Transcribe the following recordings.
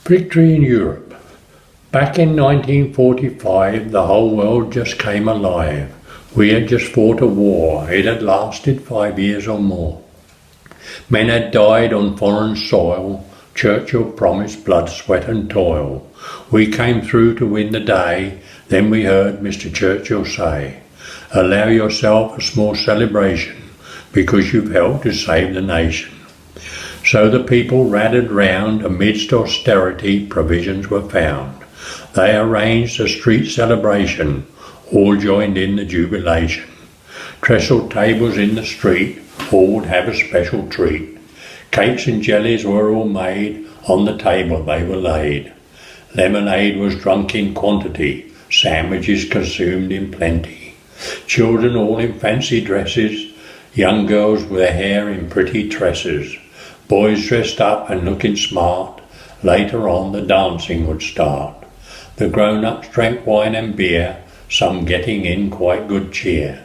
Victory in Europe. Back in 1945, the whole world just came alive. We had just fought a war. It had lasted 5 years or more. Men had died on foreign soil. Churchill promised blood, sweat and toil. We came through to win the day. Then we heard Mr. Churchill say, "Allow yourself a small celebration because you've helped to save the nation." So the people rallied round. Amidst austerity, provisions were found. They arranged a street celebration. All joined in the jubilation. Trestled tables in the street, all would have a special treat. Cakes and jellies were all made. On the table they were laid. Lemonade was drunk in quantity. Sandwiches consumed in plenty. Children all in fancy dresses. Young girls with their hair in pretty tresses. Boys dressed up and looking smart. Later on the dancing would start. The grown-ups drank wine and beer, some getting in quite good cheer.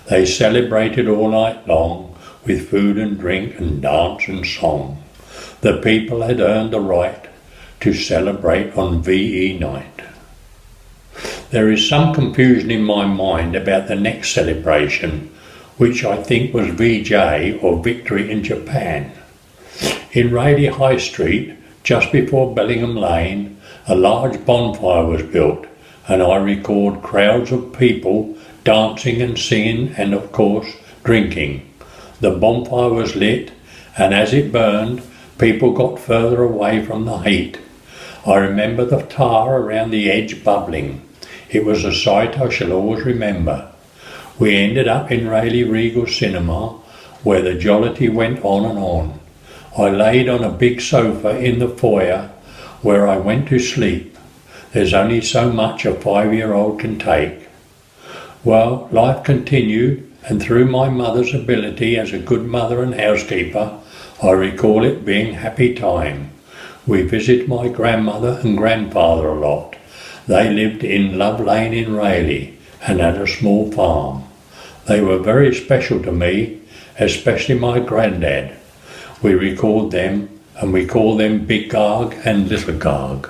They celebrated all night long with food and drink and dance and song. The people had earned the right to celebrate on VE night. There is some confusion in my mind about the next celebration, which I think was VJ or Victory in Japan. In Raleigh High Street, just before Bellingham Lane, a large bonfire was built, and I record crowds of people dancing and singing and, of course, drinking. The bonfire was lit, and as it burned, people got further away from the heat. I remember the tar around the edge bubbling. It was a sight I shall always remember. We ended up in Raleigh Regal Cinema, where the jollity went on and on. I laid on a big sofa in the foyer where I went to sleep. There's only so much a 5-year-old can take. Well, life continued, and through my mother's ability as a good mother and housekeeper, I recall it being happy time. We visit my grandmother and grandfather a lot. They lived in Love Lane in Raleigh and had a small farm. They were very special to me, especially my granddad. We record them, and we call them Big Garg and Little Garg.